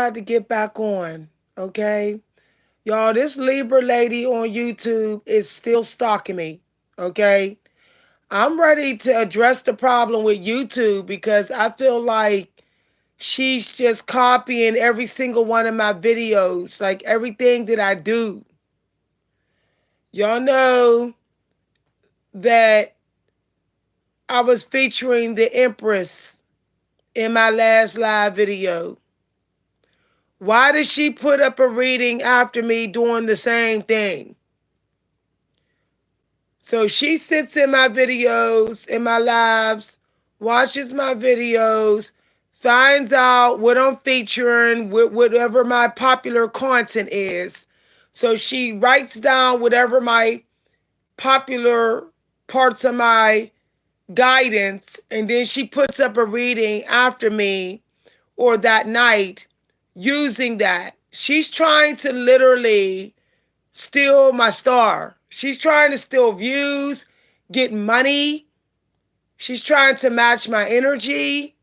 tried to get back on, okay? Y'all, this Libra lady on YouTube is still stalking me, okay? I'm ready to address the problem with YouTube because I feel like she's just copying every single one of my videos, like everything that I do. Y'all know that I was featuring the Empress in my last live video. Why did she put up a reading after me doing the same thing? So she sits in my videos, in my lives, watches my videos, finds out what I'm featuring, whatever my popular content is. So she writes down whatever my popular parts of my guidance, and then she puts up a reading after me or that night using that. She's trying to literally steal my star. She's trying to steal views, get money. She's trying to match my energy.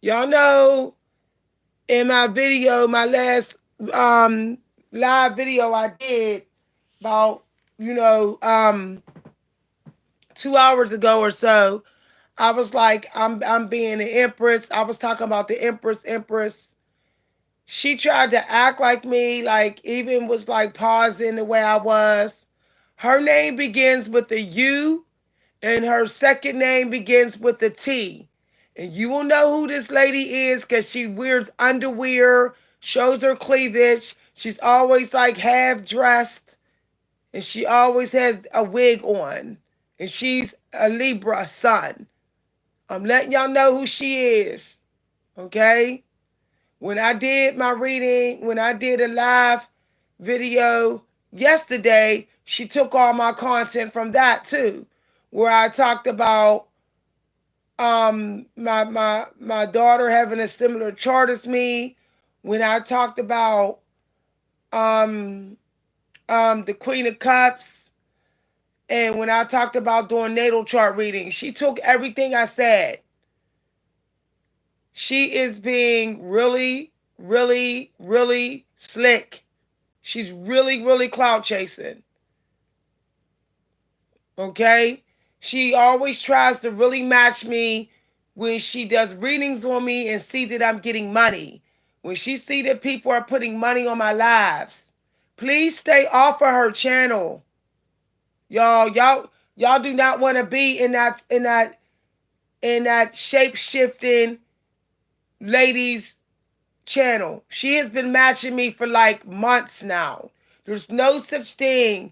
Y'all know in my video, my last live video I did about, you know, 2 hours ago or so, I was like, I'm being an empress. I was talking about the empress. She tried to act like me, like even was like pausing the way I was. Her name begins with a U, and her second name begins with a T. And you will know who this lady is because she wears underwear, shows her cleavage. She's always like half dressed, and she always has a wig on. And she's a Libra sun. I'm letting y'all know who she is. Okay? When I did my reading, when I did a live video yesterday, she took all my content from that too, where I talked about my daughter having a similar chart as me, when I talked about um the Queen of Cups, and when I talked about doing natal chart reading. She took everything I said. She is being really, really, really slick. She's really, really clout chasing. Okay? She always tries to really match me when she does readings on me and see that I'm getting money. When she see that people are putting money on my lives. Please stay off of her channel. Y'all do not want to be in that shape shifting ladies channel. She has been matching me for like months now. There's no such thing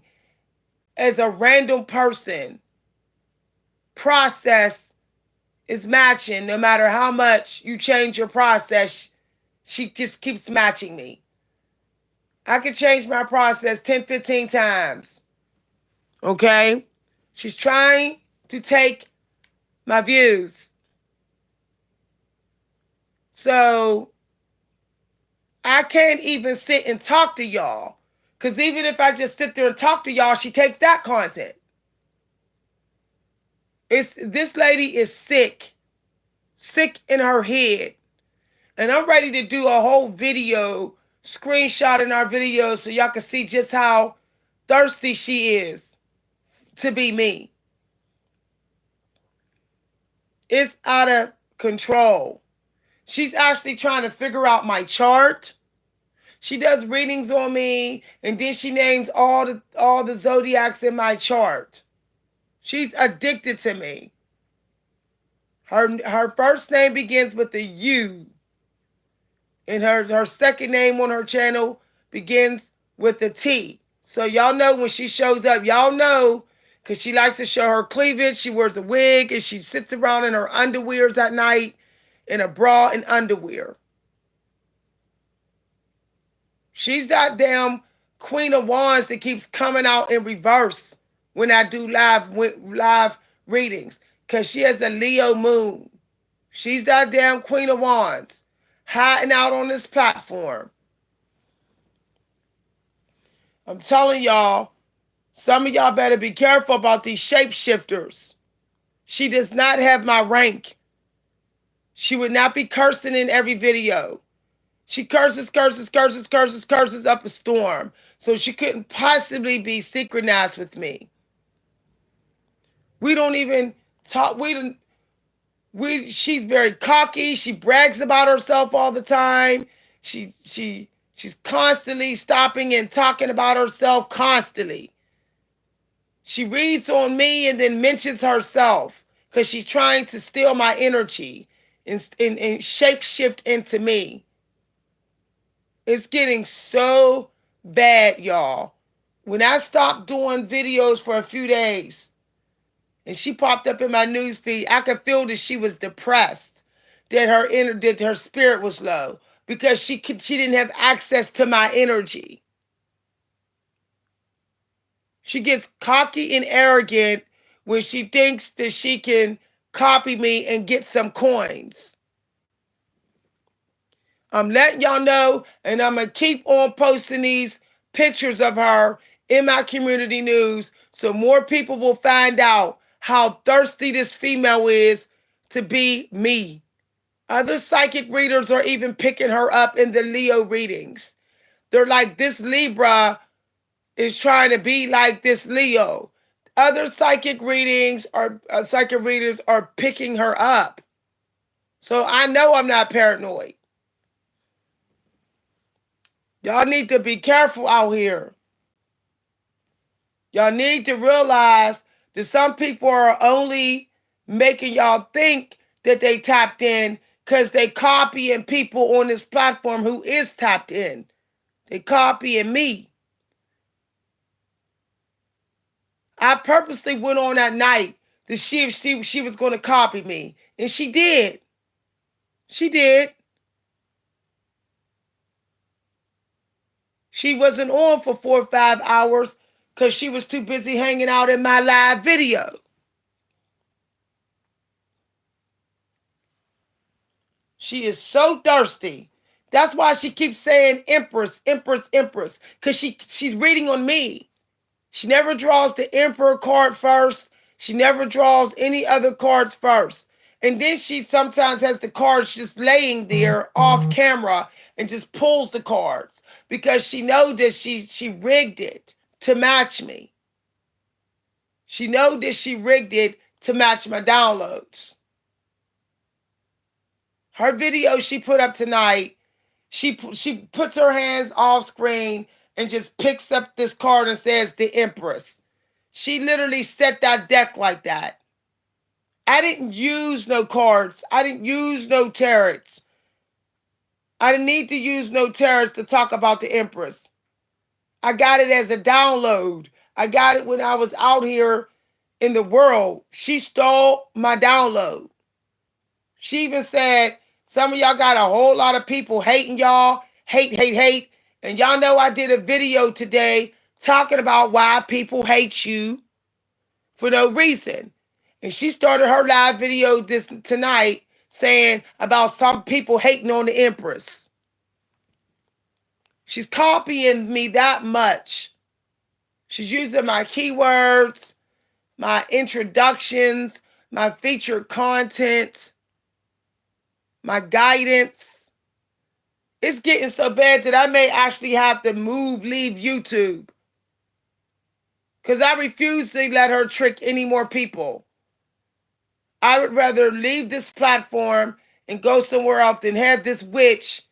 as a random person. Process is matching no matter how much you change your process. She just keeps matching me. I could change my process 10, 15 times. Okay? She's trying to take my views. So I can't even sit and talk to y'all. Because even if I just sit there and talk to y'all, she takes that content. This lady is sick. Sick in her head. And I'm ready to do a whole video, screenshotting our video so y'all can see just how thirsty she is to be me. It's out of control. She's actually trying to figure out my chart. She does readings on me, and then she names all the zodiacs in my chart. She's addicted to me. Her first name begins with a U, and her second name on her channel begins with a T. So y'all know when she shows up, y'all know, because she likes to show her cleavage. She wears a wig, and she sits around in her underwears at night, in a bra and underwear. She's that damn Queen of Wands that keeps coming out in reverse when I do live readings, because she has a Leo moon. She's that damn Queen of Wands hiding out on this platform. I'm telling y'all, some of y'all better be careful about these shapeshifters. She does not have my rank. She would not be cursing in every video. She curses, curses, curses, curses, curses up a storm. So she couldn't possibly be synchronized with me. We don't even talk. We don't. She's very cocky. She brags about herself all the time. She's constantly stopping and talking about herself constantly. She reads on me and then mentions herself because she's trying to steal my energy and shape shift into me. It's getting so bad, y'all. When I stopped doing videos for a few days and she popped up in my news feed, I could feel that she was depressed, that her spirit was low because she didn't have access to my energy. She gets cocky and arrogant when she thinks that she can copy me and get some coins. I'm letting y'all know, and I'm going to keep on posting these pictures of her in my community news so more people will find out how thirsty this female is to be me. Other psychic readers are even picking her up in the Leo readings. They're like, this Libra is trying to be like this Leo. Other psychic readers are picking her up. So I know I'm not paranoid. Y'all need to be careful out here. Y'all need to realize that some people are only making y'all think that they tapped in because they copying people on this platform who is tapped in. They copying me. I purposely went on that night to see if she was going to copy me. And she did. She did. She wasn't on for 4 or 5 hours because she was too busy hanging out in my live video. She is so thirsty. That's why she keeps saying Empress, Empress, Empress. Because she's reading on me. She never draws the Emperor card first. She never draws any other cards first. And then she sometimes has the cards just laying there off camera and just pulls the cards because she knows that she rigged it to match me. She knows that she rigged it to match my downloads. Her video she put up tonight, she puts her hands off screen and just picks up this card and says the Empress. She literally set that deck like that. I didn't use no cards. I didn't use no tarots. I didn't need to use no tarots to talk about the Empress. I got it as a download. I got it when I was out here in the world. She stole my download. She even said, some of y'all got a whole lot of people hating y'all. Hate, hate, hate. And y'all know I did a video today talking about why people hate you for no reason. And she started her live video tonight saying about some people hating on the Empress. She's copying me that much. She's using my keywords, my introductions, my featured content, my guidance. It's getting so bad that I may actually have to leave YouTube. Because I refuse to let her trick any more people. I would rather leave this platform and go somewhere else than have this witch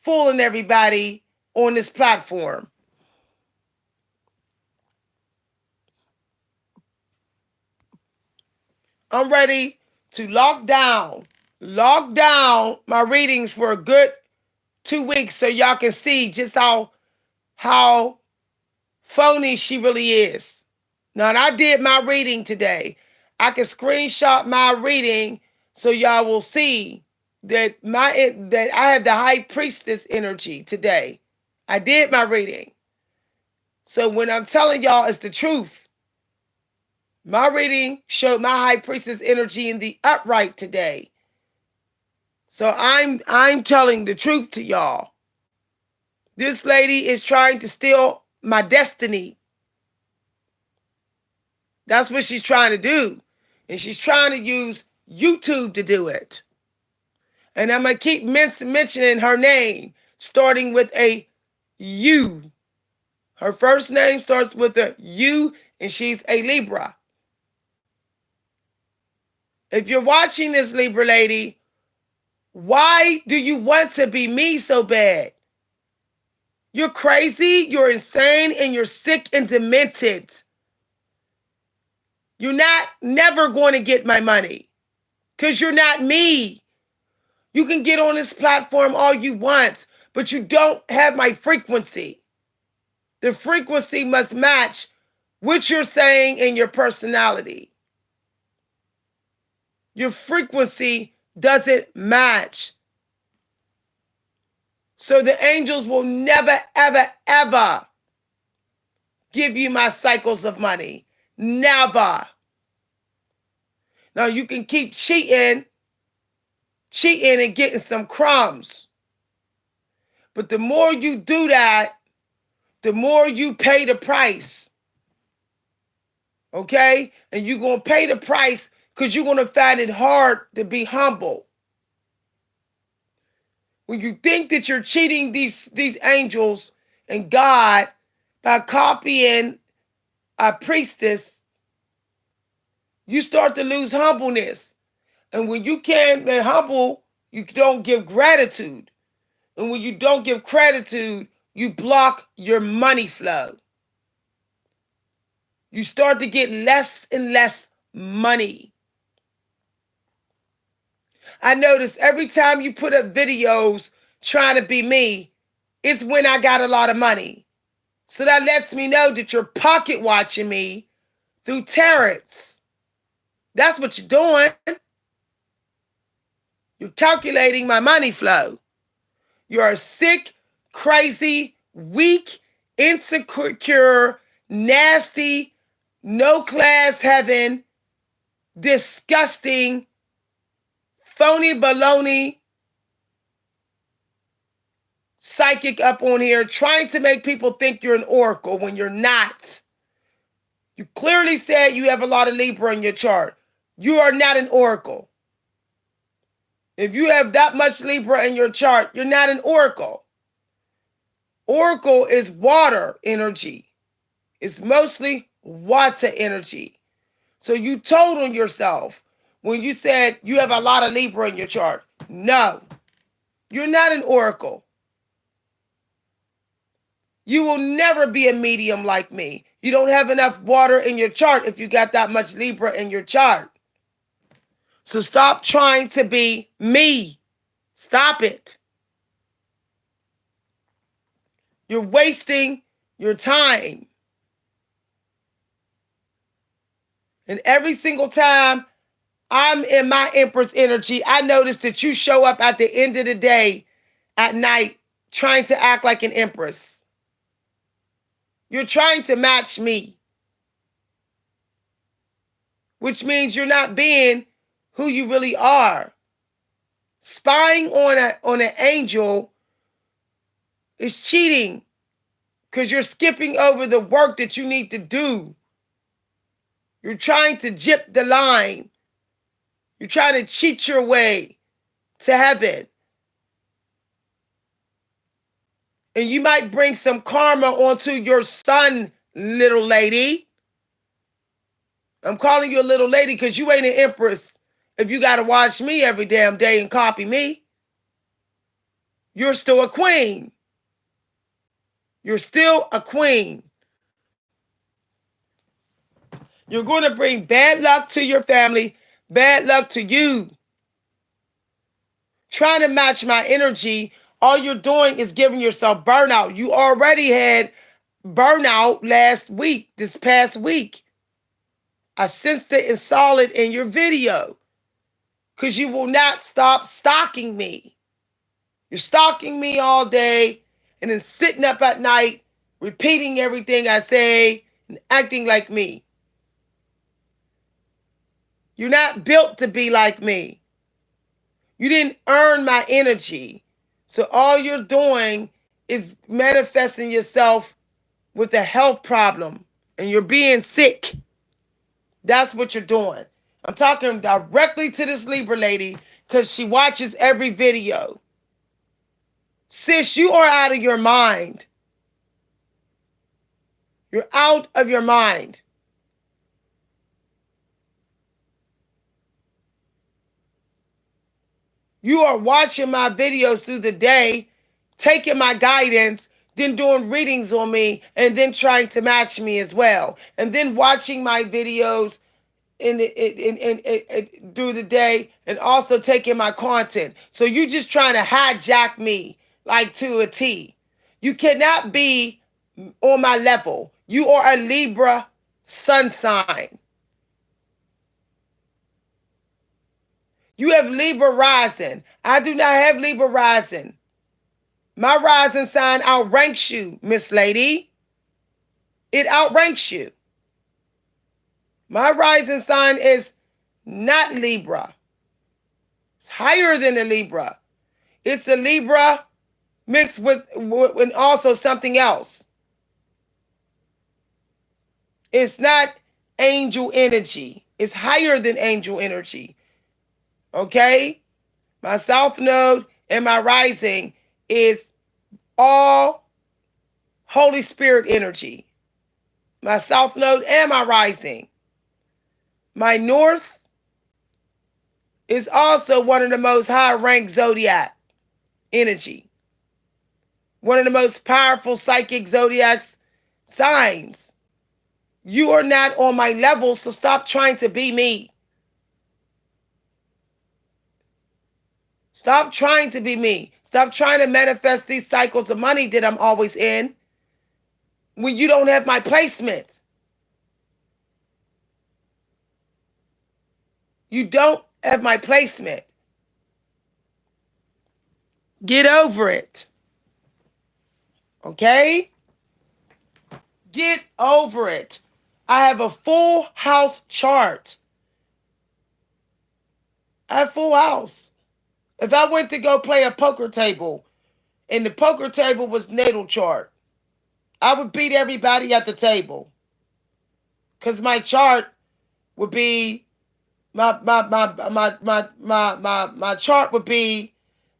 fooling everybody on this platform. I'm ready to lock down my readings for a good 2 weeks so y'all can see just how phony she really is. Now, I did my reading today. I can screenshot my reading so y'all will see that I have the high priestess energy today. I did my reading. So when I'm telling y'all it's the truth, my reading showed my high priestess energy in the upright today. So I'm telling the truth to y'all. This lady is trying to steal my destiny. That's what she's trying to do. And she's trying to use YouTube to do it. And I'm going to keep mentioning her name starting with a U. Her first name starts with a U, and she's a Libra. If you're watching this, Libra lady, why do you want to be me so bad? You're crazy, you're insane, and you're sick and demented. You're not never going to get my money because you're not me. You can get on this platform all you want, but you don't have my frequency. The frequency must match what you're saying and your personality. Your frequency doesn't match. So the angels will never, ever, ever give you my cycles of money. Never. Now you can keep cheating and getting some crumbs. But the more you do that, the more you pay the price. Okay? And you're going to pay the price because you're going to find it hard to be humble. When you think that you're cheating these angels and God by copying a priestess, you start to lose humbleness. And when you can't be humble, you don't give gratitude. And when you don't give gratitude, you block your money flow. You start to get less and less money. I notice every time you put up videos trying to be me, it's when I got a lot of money. So that lets me know that you're pocket watching me through tarots. That's what you're doing. You're calculating my money flow. You're a sick, crazy, weak, insecure, nasty, no class having, disgusting, phony baloney psychic up on here trying to make people think you're an oracle when you're not. You clearly said you have a lot of Libra in your chart. You are not an oracle. If you have that much Libra in your chart, you're not an oracle. Oracle is water energy. It's mostly water energy. So you told on yourself when you said you have a lot of Libra in your chart. No, you're not an oracle. You will never be a medium like me. You don't have enough water in your chart if you got that much Libra in your chart. So stop trying to be me. Stop it. You're wasting your time. And every single time I'm in my Empress energy, I notice that you show up at the end of the day at night trying to act like an Empress. You're trying to match me, which means you're not being who you really are. Spying on an angel is cheating because you're skipping over the work that you need to do. You're trying to jip the line. You're trying to cheat your way to heaven. And you might bring some karma onto your son, little lady. I'm calling you a little lady because you ain't an Empress if you got to watch me every damn day and copy me. You're still a queen. You're still a queen. You're going to bring bad luck to your family, bad luck to you. Trying to match my energy, all you're doing is giving yourself burnout. You already had burnout this past week. I sensed it and saw it in your video because you will not stop stalking me. You're stalking me all day and then sitting up at night, repeating everything I say and acting like me. You're not built to be like me. You didn't earn my energy. So all you're doing is manifesting yourself with a health problem and you're being sick. That's what you're doing. I'm talking directly to this Libra lady because she watches every video. Sis, you are out of your mind. You're out of your mind. You are watching my videos through the day, taking my guidance, then doing readings on me, and then trying to match me as well. And then watching my videos through the day and also taking my content. So you just trying to hijack me like to a T. You cannot be on my level. You are a Libra sun sign. You have Libra rising. I do not have Libra rising. My rising sign outranks you, Miss Lady. It outranks you. My rising sign is not Libra. It's higher than a Libra. It's a Libra mixed with also something else. It's not angel energy. It's higher than angel energy. Okay? My South Node and my rising is all Holy Spirit energy. My South Node and my rising. My North is also one of the most high-ranked zodiac energy. One of the most powerful psychic zodiac signs. You are not on my level, so stop trying to be me. Stop trying to be me. Stop trying to manifest these cycles of money that I'm always in when you don't have my placement. You don't have my placement. Get over it. Okay? Get over it. I have a full house chart. I have full house. If I went to go play a poker table and the poker table was natal chart, I would beat everybody at the table. Because my chart would be my chart would be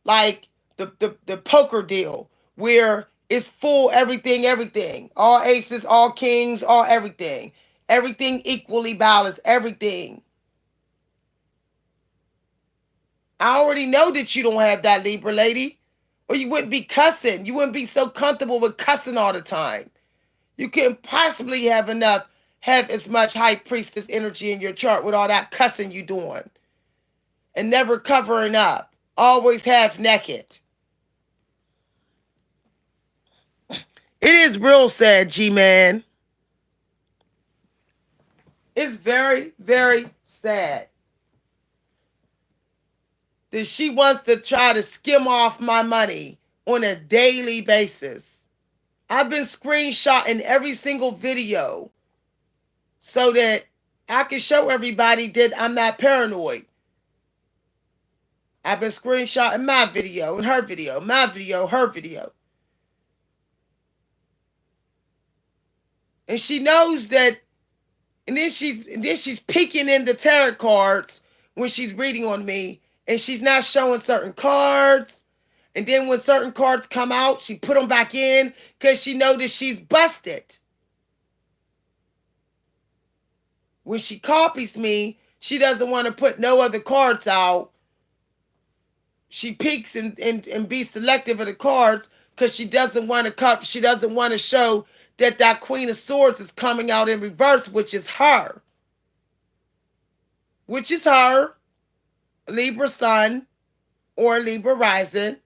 like the poker deal where it's full everything. All aces, all kings, all everything. Everything equally balanced, everything. I already know that you don't have that, Libra lady. Or you wouldn't be cussing. You wouldn't be so comfortable with cussing all the time. You can't possibly have as much high priestess energy in your chart with all that cussing you doing. And never covering up. Always half naked. It is real sad, G-Man. It's very, very sad that she wants to try to skim off my money on a daily basis. I've been screenshotting every single video so that I can show everybody that I'm not paranoid. I've been screenshotting my video and her video, my video, her video. And she knows that, and then she's peeking in the tarot cards when she's reading on me, and she's not showing certain cards. And then when certain cards come out, she put them back in because she knows that she's busted. When she copies me, she doesn't want to put no other cards out. She peeks and be selective of the cards because she doesn't want to show that Queen of Swords is coming out in reverse, which is her. Which is her, Libra Sun or Libra Rising,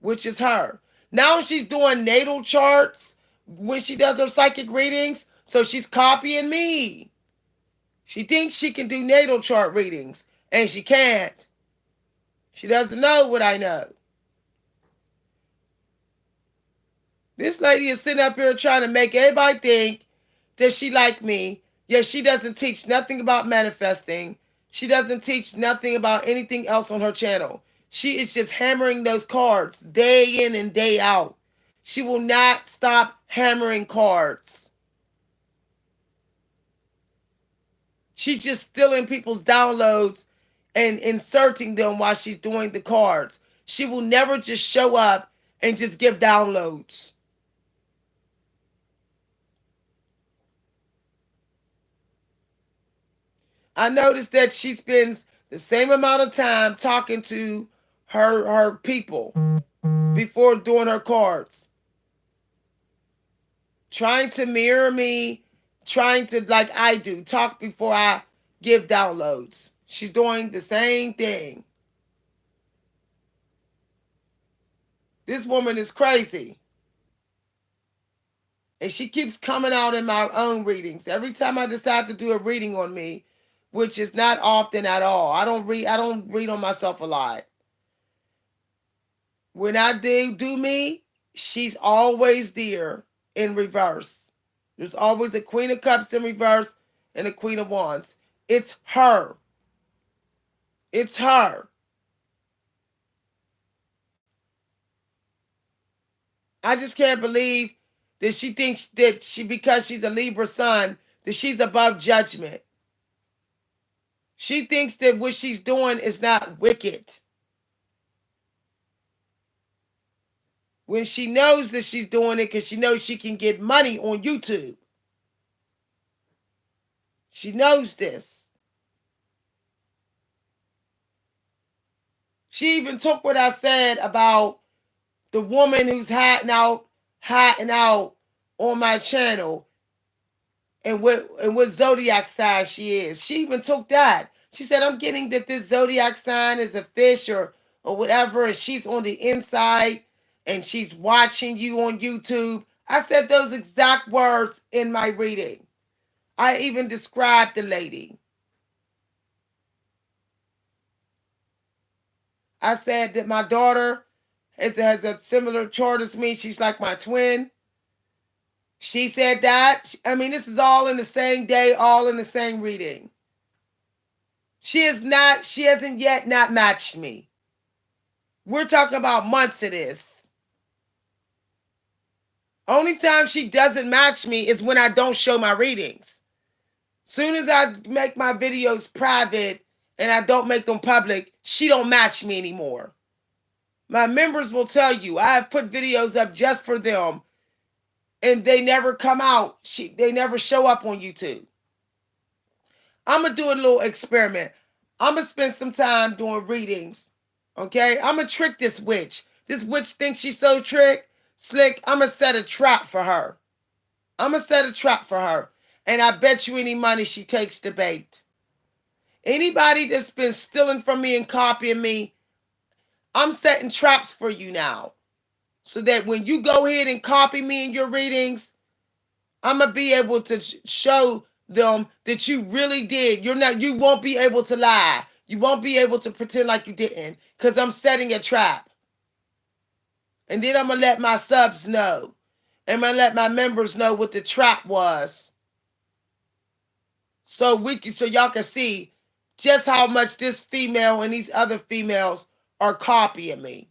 which is her. Now she's doing natal charts when she does her psychic readings, so she's copying me. She thinks she can do natal chart readings, and she can't. She doesn't know what I know. This lady is sitting up here trying to make everybody think that she like me. Yet she doesn't teach nothing about manifesting. She doesn't teach nothing about anything else on her channel. She is just hammering those cards day in and day out. She will not stop hammering cards. She's just stealing people's downloads and inserting them while she's doing the cards. She will never just show up and just give downloads. I noticed that she spends the same amount of time talking to her people before doing her cards, trying to mirror me, trying to, like I do, talk before I give downloads. She's doing the same thing. This woman is crazy. And she keeps coming out in my own readings. Every time I decide to do a reading on me, which is not often at all. I don't read on myself a lot. When I do me, she's always there in reverse. There's always a Queen of Cups in reverse and a Queen of Wands. It's her. It's her. I just can't believe that she thinks that because she's a Libra sun, that she's above judgment. She thinks that what she's doing is not wicked. When she knows that she's doing it because she knows she can get money on YouTube. She knows this. She even took what I said about the woman who's hiding out on my channel, and what zodiac sign she is. She even took that. She said, I'm getting that this zodiac sign is a fish or whatever, and she's on the inside and she's watching you on YouTube. I said those exact words in my reading. I even described the lady. I said that my daughter has a similar chart as me. She's like my twin. She said that. I mean, this is all in the same day, all in the same reading. She hasn't yet not matched me. We're talking about months of this. Only time she doesn't match me is when I don't show my readings. Soon as I make my videos private and I don't make them public, she don't match me anymore. My members will tell you, I have put videos up just for them and they never come out. They never show up on YouTube. I'm going to do a little experiment. I'm going to spend some time doing readings. Okay? I'm going to trick this witch. This witch thinks she's so slick. I'm going to set a trap for her. I'm going to set a trap for her. And I bet you any money she takes the bait. Anybody that's been stealing from me and copying me, I'm setting traps for you now. So that when you go ahead and copy me in your readings, I'm going to be able to show them that you really did. You won't be able to lie. You won't be able to pretend like you didn't, because I'm setting a trap. And then I'm going to let my subs know. I'm going to let my members know what the trap was. So y'all can see just how much this female and these other females are copying me.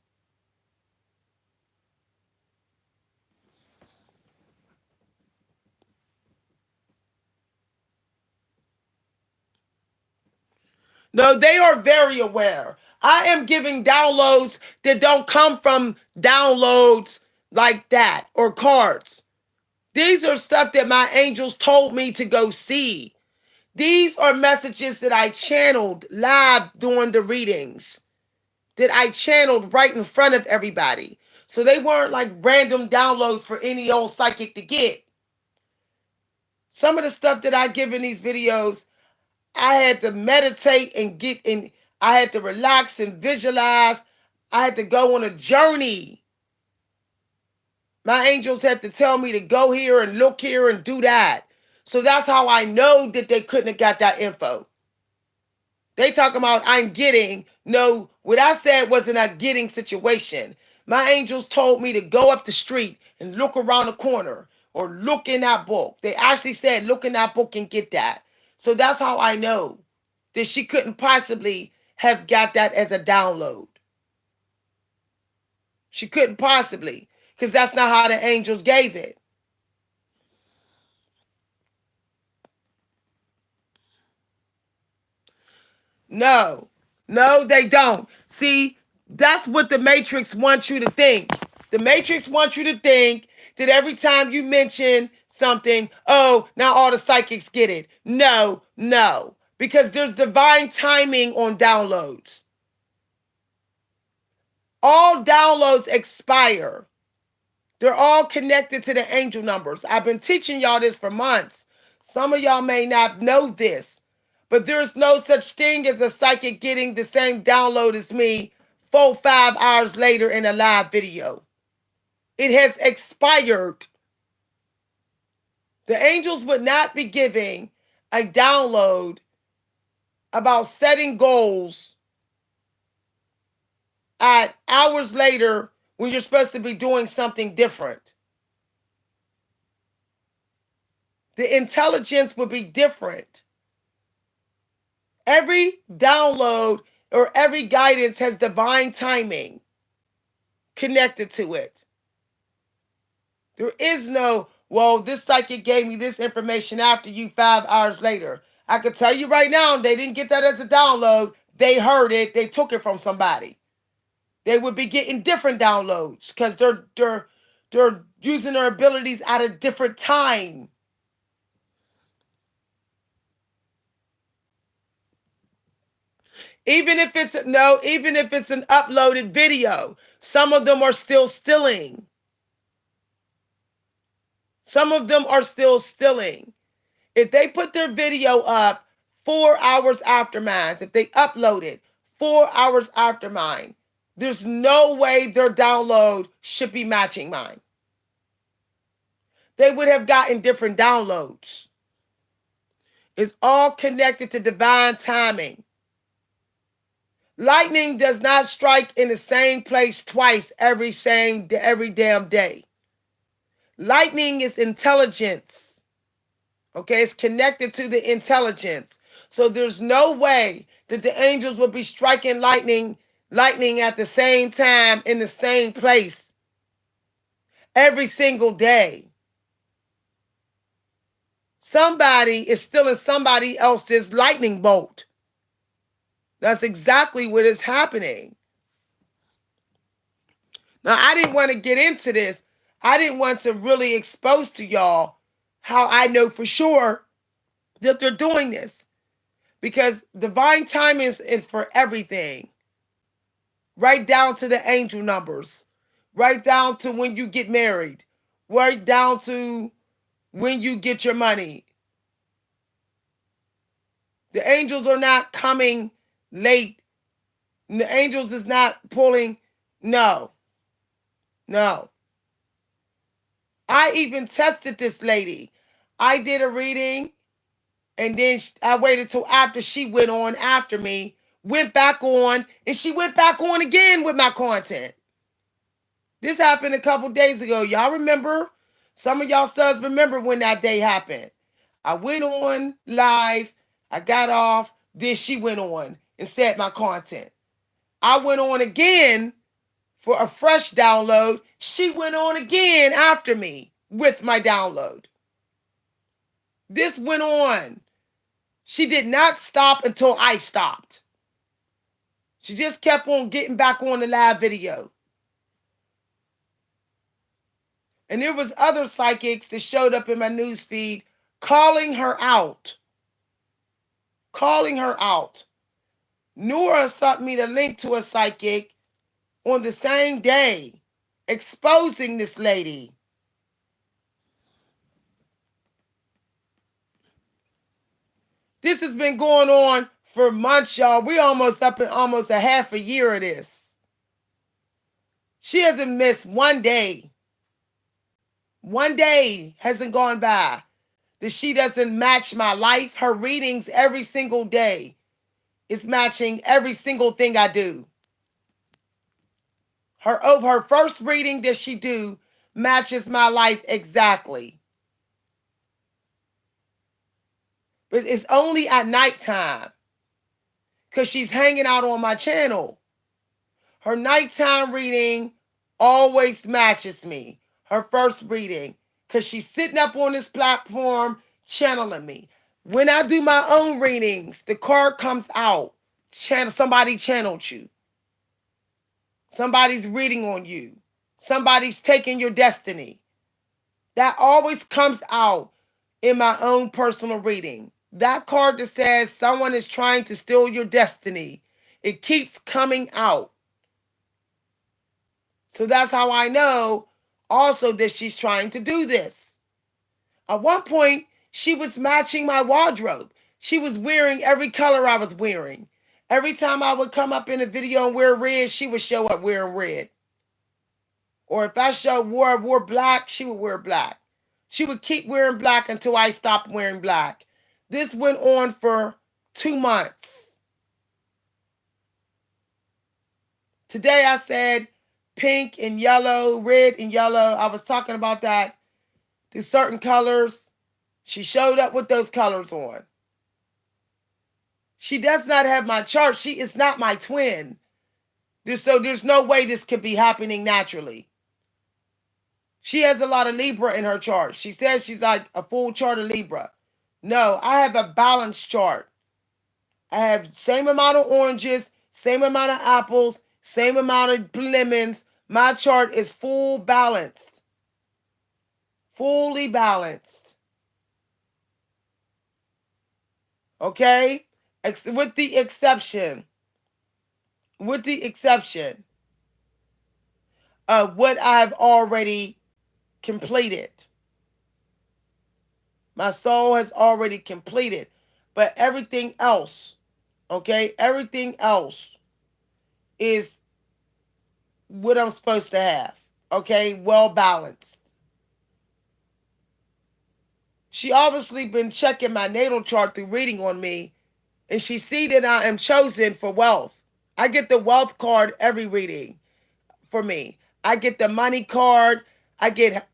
No, they are very aware. I am giving downloads that don't come from downloads like that or cards. These are stuff that my angels told me to go see. These are messages that I channeled live during the readings, that I channeled right in front of everybody. So they weren't like random downloads for any old psychic to get. Some of the stuff that I give in these videos, I had to meditate and get in. I had to relax and visualize. I had to go on a journey. My angels had to tell me to go here and look here and do that. So that's how I know that they couldn't have got that info. They talking about I'm getting. No, what I said wasn't a getting situation. My angels told me to go up the street and look around the corner or look in that book. They actually said look in that book and get that. So that's how I know that she couldn't possibly have got that as a download. She couldn't possibly, because that's not how the angels gave it. No, they don't. See, that's what the Matrix wants you to think. The Matrix wants you to think that every time you mention something, oh, now all the psychics get it. No, no, because there's divine timing on downloads. All downloads expire. They're all connected to the angel numbers. I've been teaching y'all this for months. Some of y'all may not know this, but there's no such thing as a psychic getting the same download as me 4-5 hours later in a live video. It has expired. The angels would not be giving a download about setting goals at hours later when you're supposed to be doing something different. The intelligence would be different. Every download or every guidance has divine timing connected to it. There is no, well, this psychic gave me this information after you 5 hours later. I can tell you right now, they didn't get that as a download. They heard it. They took it from somebody. They would be getting different downloads because they're using their abilities at a different time. Even if it's an uploaded video, some of them are still stealing. Some of them are still stealing. If they put their video up 4 hours after mine, if they upload it 4 hours after mine, there's no way their download should be matching mine. They would have gotten different downloads. It's all connected to divine timing. Lightning does not strike in the same place twice every damn day. Lightning is intelligence. Okay, it's connected to the intelligence. So there's no way that the angels will be striking lightning at the same time in the same place every single day. Somebody is stealing somebody else's lightning bolt. That's exactly what is happening. Now, I didn't want to get into this. I didn't want to really expose to y'all how I know for sure that they're doing this. Because divine timing is for everything. Right down to the angel numbers. Right down to when you get married. Right down to when you get your money. The angels are not coming late. The angels is not pulling. No. I even tested this lady. I did a reading, and then I waited till after she went on after me, went back on, and she went back on again with my content. This happened a couple days ago. Y'all remember? Some of y'all subs remember when that day happened. I went on live, I got off, then she went on and said my content. I went on again for a fresh download. She went on again after me with my download. This went on. She did not stop until I stopped. She just kept on getting back on the live video. And there was other psychics that showed up in my newsfeed calling her out. Nora sent me the link to a psychic on the same day, exposing this lady. This has been going on for months, y'all. We almost up in almost a half a year of this. She hasn't missed one day. One day hasn't gone by that she doesn't match my life. Her readings every single day is matching every single thing I do. Her first reading that she do matches my life exactly. But it's only at nighttime because she's hanging out on my channel. Her nighttime reading always matches me. Her first reading, because she's sitting up on this platform channeling me. When I do my own readings, the card comes out. Somebody channeled you. Somebody's reading on you. Somebody's taking your destiny. That always comes out in my own personal reading. That card that says someone is trying to steal your destiny, it keeps coming out. So that's how I know also that she's trying to do this. At one point, she was matching my wardrobe. She was wearing every color I was wearing. Every time I would come up in a video and wear red, she would show up wearing red. Or if I wore black, she would wear black. She would keep wearing black until I stopped wearing black. This went on for 2 months. Today I said pink and yellow, red and yellow. I was talking about that. To certain colors. She showed up with those colors on. She does not have my chart. She is not my twin. So there's no way this could be happening naturally. She has a lot of Libra in her chart. She says she's like a full chart of Libra. No, I have a balanced chart. I have same amount of oranges, same amount of apples, same amount of lemons. My chart is full balanced. Fully balanced. Okay? With the exception of what I've already completed. My soul has already completed. But everything else, okay, everything else is what I'm supposed to have, okay, well balanced. She obviously been checking my natal chart through reading on me, and she see that I am chosen for wealth. I get the wealth card every reading for me. I get the money card. I get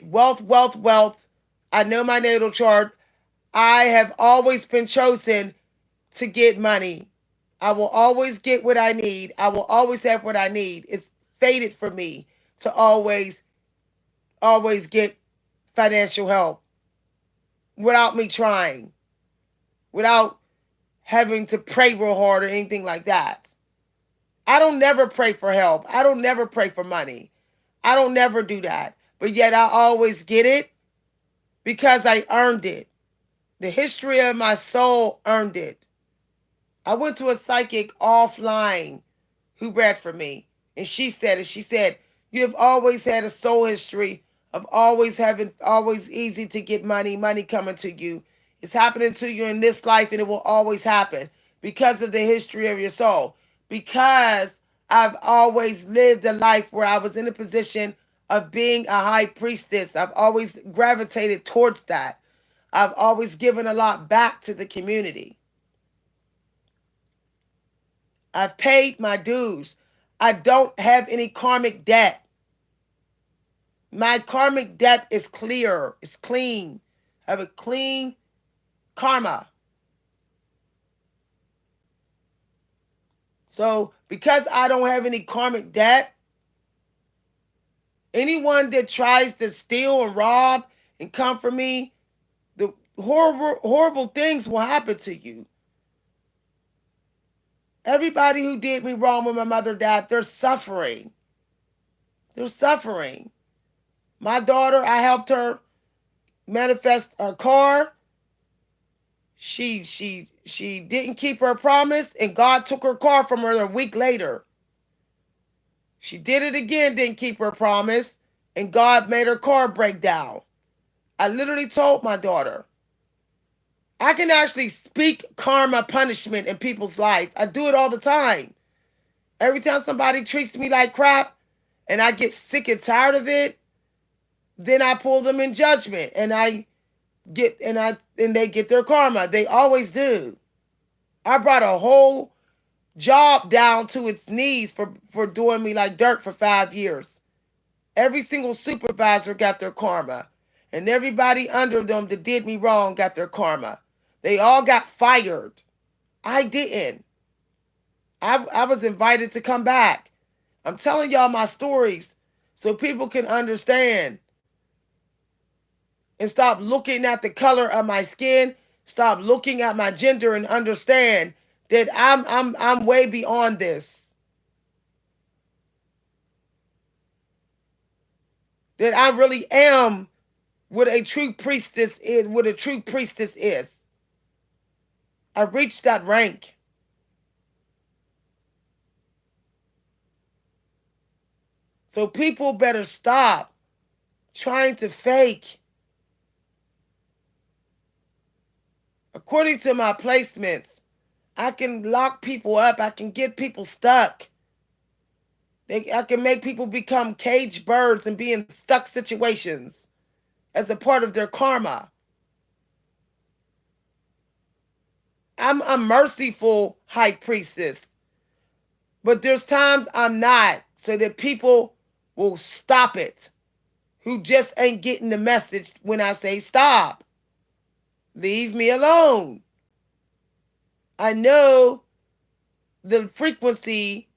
wealth, wealth, wealth. I know my natal chart. I have always been chosen to get money. I will always get what I need. I will always have what I need. It's fated for me to always get financial help without me trying, without having to pray real hard or anything like that. I don't never pray for help. I don't never pray for money. I don't never do that. But yet I always get it because I earned it. The history of my soul earned it. I went to a psychic offline who read for me. And she said it. She said, you have always had a soul history of always easy to get money coming to you. It's happening to you in this life and it will always happen because of the history of your soul. Because I've always lived a life where I was in a position of being a high priestess. I've always gravitated towards that. I've always given a lot back to the community. I've paid my dues. I don't have any karmic debt. My karmic debt is clear. It's clean. I have a clean karma. So because I don't have any karmic debt, anyone that tries to steal and rob and come for me, the horrible things will happen to you. Everybody who did me wrong when my mother died, they're suffering. They're suffering. My daughter, I helped her manifest a car. She didn't keep her promise, and God took her car from her a week later. She did it again, didn't keep her promise, and God made her car break down. I literally told my daughter, I can actually speak karma punishment in people's life. I do it all the time. Every time somebody treats me like crap and I get sick and tired of it, then I pull them in judgment and they get their karma. They always do. I brought a whole job down to its knees for doing me like dirt for 5 years. Every single supervisor got their karma. And everybody under them that did me wrong got their karma. They all got fired. I didn't. I was invited to come back. I'm telling y'all my stories so people can understand. And stop looking at the color of my skin. Stop looking at my gender and understand that I'm way beyond this. that I really am what a true priestess is, what a true priestess is. I reached that rank. So people better stop trying to fake. According to my placements, I can lock people up. I can get people stuck. I can make people become caged birds and be in stuck situations as a part of their karma. I'm a merciful high priestess, but there's times I'm not, so that people will stop it who just ain't getting the message when I say stop. Leave me alone. I know the frequency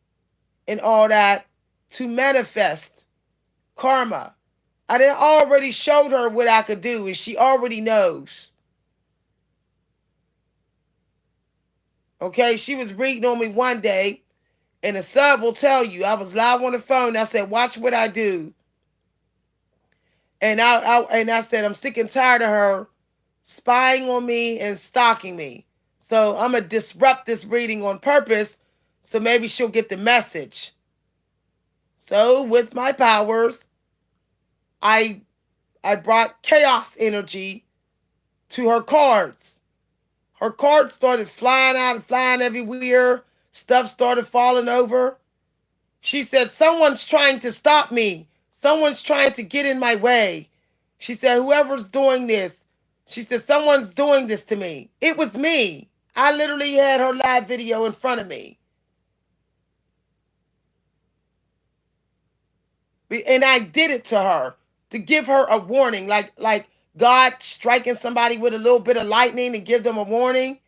and all that to manifest karma. I done already showed her what I could do, and she already knows. Okay, she was reading on me one day, and the sub will tell you I was live on the phone. I said, "Watch what I do," and I said I'm sick and tired of her spying on me and stalking me. So I'm gonna disrupt this reading on purpose, so maybe she'll get the message. So with my powers, I I brought chaos energy to her cards. Her cards started flying out and flying everywhere. Stuff started falling over. She said, "Someone's trying to stop me. Someone's trying to get in my way." She said, "Whoever's doing this," she said, "someone's doing this to me." It was me. I literally had her live video in front of me. And I did it to her to give her a warning, like God striking somebody with a little bit of lightning to give them a warning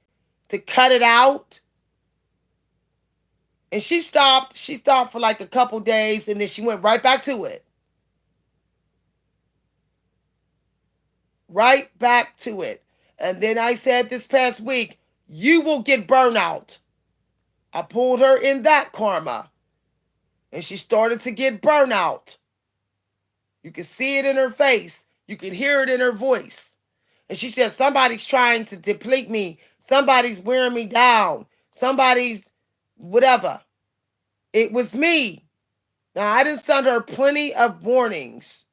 to cut it out. And she stopped. She stopped for like a couple days, and then she went right back to it. Right back to it. And then I said this past week, "You will get burnout." I pulled her in that karma, and she started to get burnout. You could see it in her face. You could hear it in her voice. And she said, "Somebody's trying to deplete me. Somebody's wearing me down. Somebody's whatever." It was me. Now, I didn't send her plenty of warnings.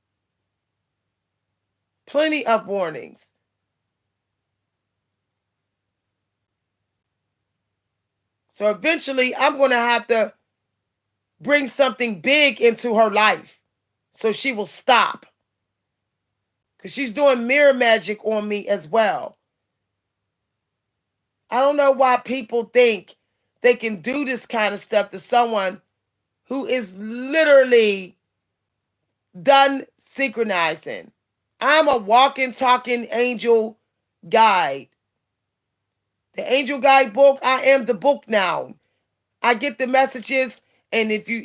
Plenty of warnings. So eventually, I'm going to have to bring something big into her life so she will stop. Because she's doing mirror magic on me as well. I don't know why people think they can do this kind of stuff to someone who is literally done synchronizing. I'm a walking, talking angel guide. The angel guide book, I am the book now. I get the messages, and if you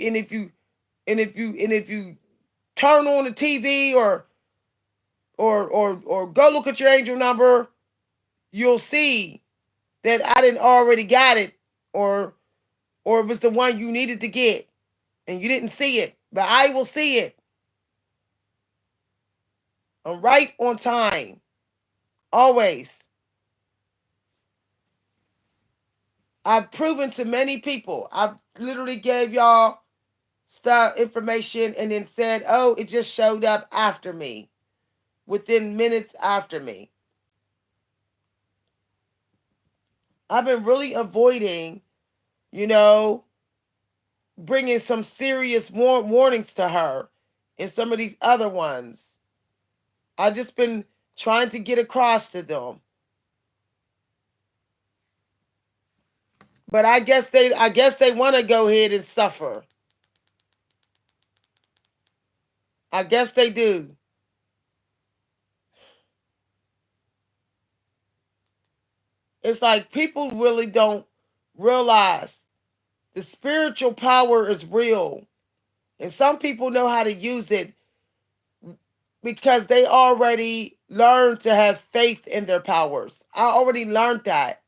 turn on the TV or go look at your angel number, you'll see that I didn't already got it, or it was the one you needed to get and you didn't see it, but I will see it. I'm right on time. Always. I've proven to many people. I've literally gave y'all stuff, information, and then said, "Oh, it just showed up after me, within minutes after me." I've been really avoiding, you know, bringing some serious warnings to her and some of these other ones. I've just been trying to get across to them. But I guess they want to go ahead and suffer. I guess they do. It's like people really don't realize the spiritual power is real. And some people know how to use it because they already learned to have faith in their powers. I already learned that.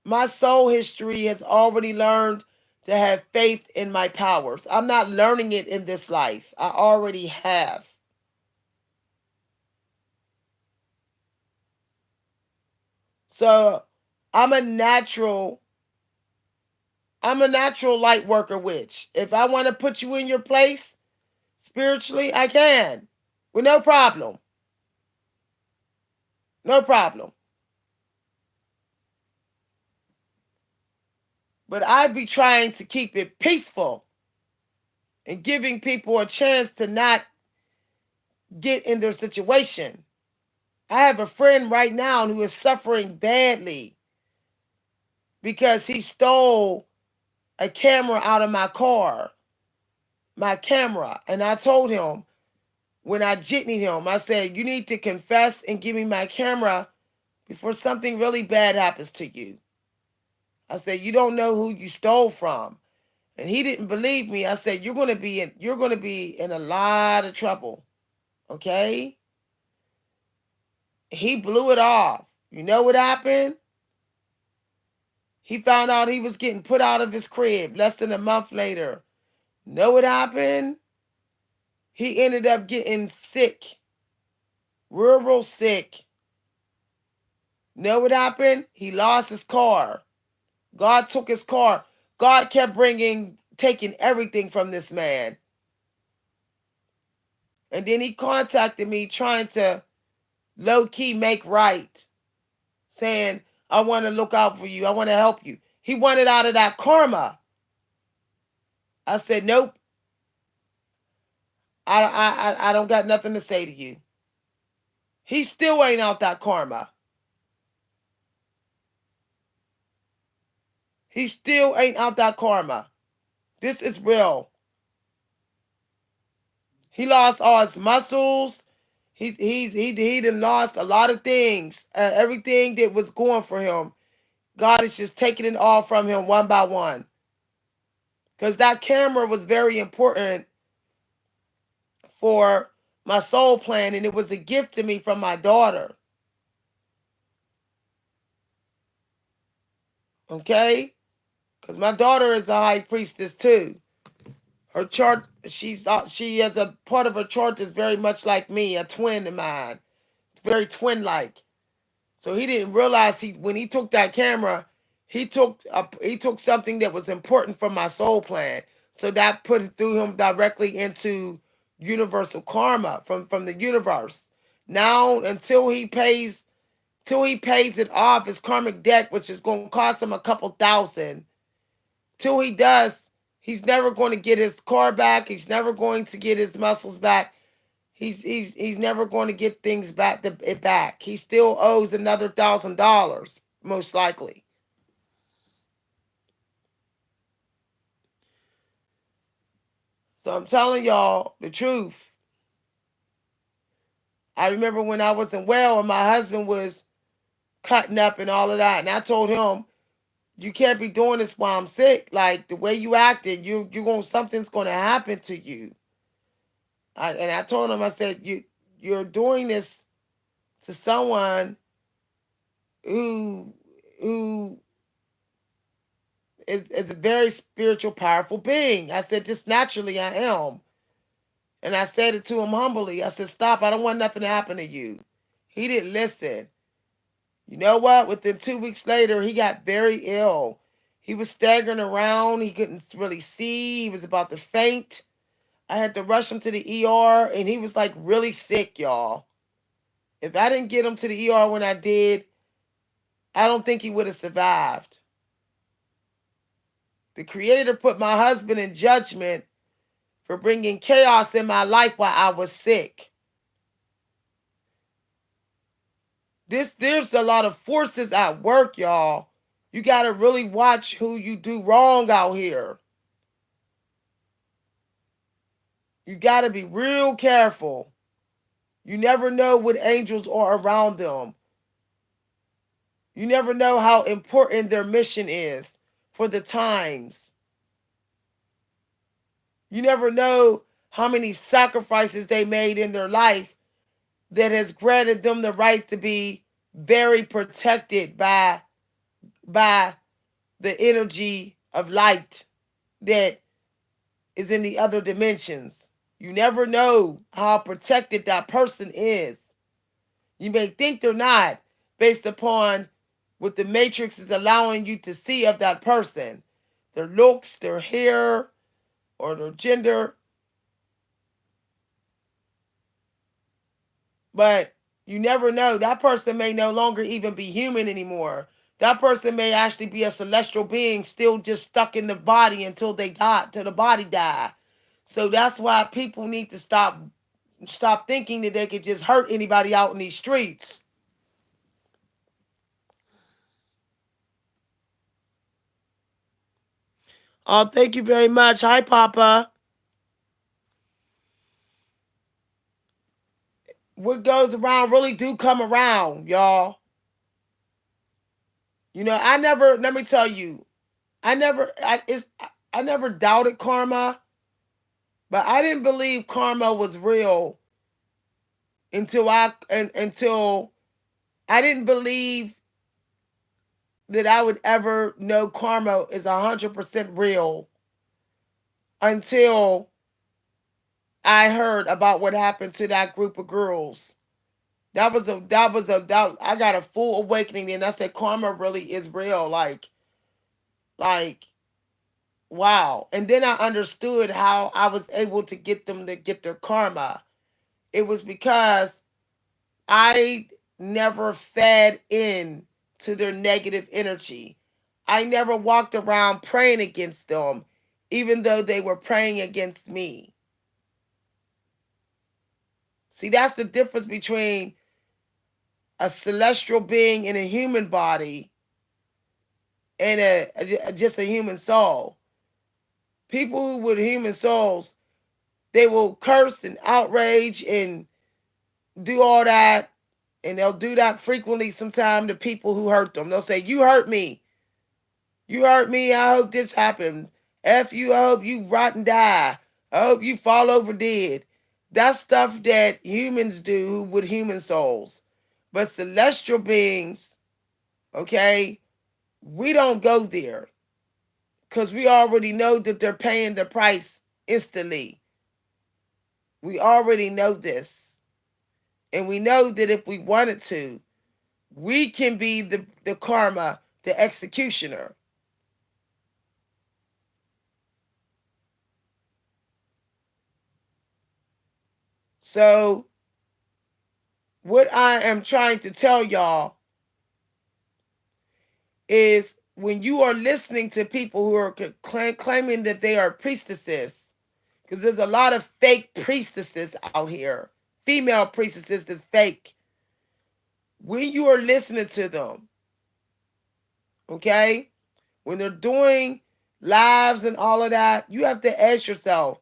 My soul history has already learned to have faith in my powers. I'm not learning it in this life. I already have. So I'm a natural I'm a natural light worker witch. If I want to put you in your place spiritually, I can. With no problem. No problem. But I'd be trying to keep it peaceful and giving people a chance to not get in their situation. I have a friend right now who is suffering badly because he stole a camera out of my car, my camera. And I told him when I jitneyed him, I said, you need to confess and give me my camera before something really bad happens to you. I said, you don't know who you stole from. And he didn't believe me. I said, you're gonna be in a lot of trouble. Okay? He blew it off. You know what happened? He found out he was getting put out of his crib less than a month later. Know what happened? He ended up getting sick. Real sick. Know what happened? He lost his car. God took his car. God kept taking everything from this man. And then he contacted me trying to low key make right, saying, I want to look out for you. I want to help you. He wanted out of that karma. I said, nope. I don't got nothing to say to you. He still ain't out that karma. He still ain't out that karma. This is real. He lost all his muscles. He done lost a lot of things. Everything that was going for him, God is just taking it all from him one by one. Because that camera was very important for my soul plan, and it was a gift to me from my daughter. Okay? Because my daughter is a high priestess too. Her chart, she has a part of her chart is very much like me, a twin of mine. It's very twin-like. So he didn't realize when he took that camera, he took something that was important from my soul plan. So that put it through him directly into universal karma from the universe. Now until he pays it off, his karmic debt, which is going to cost him a couple thousand. Till he does, he's never going to get his car back. He's never going to get his muscles back. He's never going to get things back. He still owes another $1,000, most likely. So I'm telling y'all the truth. I remember when I wasn't well and my husband was cutting up and all of that, and I told him, you can't be doing this while I'm sick. Like the way you acted, something's gonna happen to you. And I told him, I said, you're doing this to someone who who is a very spiritual, powerful being. I said, just naturally I am. And I said it to him humbly. I said, stop, I don't want nothing to happen to you. He didn't listen. You know what? Within 2 weeks later, he got very ill. He was staggering around. He couldn't really see. He was about to faint. I had to rush him to the ER, and he was like really sick, y'all. If I didn't get him to the ER when I did, I don't think he would have survived. The Creator put my husband in judgment for bringing chaos in my life while I was sick. There's a lot of forces at work, y'all. You got to really watch who you do wrong out here. You got to be real careful. You never know what angels are around them. You never know how important their mission is for the times. You never know how many sacrifices they made in their life that has granted them the right to be very protected by the energy of light that is in the other dimensions. You never know how protected that person is. You may think they're not based upon what the matrix is allowing you to see of that person, their looks, their hair, or their gender. But you never know. That person may no longer even be human anymore. That person may actually be a celestial being still just stuck in the body until they die, till the body die. So that's why people need to stop thinking that they could just hurt anybody out in these streets. Oh, thank you very much. Hi, Papa. What goes around really do come around, y'all. I never. Let me tell you, I never doubted karma, but I didn't believe karma was real until I didn't believe that I would ever know karma is 100% real until I heard about what happened to that group of girls. I got a full awakening, and I said karma really is real. Like wow. And then I understood how I was able to get them to get their karma. It was because I never fed in to their negative energy. I never walked around praying against them, even though they were praying against me. See, that's the difference between a celestial being in a human body and just a human soul. People with human souls, they will curse and outrage and do all that, and they'll do that frequently sometimes to people who hurt them. They'll say, "You hurt me. You hurt me. I hope this happened. F you. I hope you rot and die. I hope you fall over dead." That's stuff that humans do with human souls. But celestial beings, okay, we don't go there because we already know that they're paying the price instantly. We already know this. And we know that if we wanted to, we can be the karma, the executioner. So, what I am trying to tell y'all is when you are listening to people who are claiming that they are priestesses, because there's a lot of fake priestesses out here, female priestesses that's fake. When you are listening to them, okay, when they're doing lives and all of that, you have to ask yourself,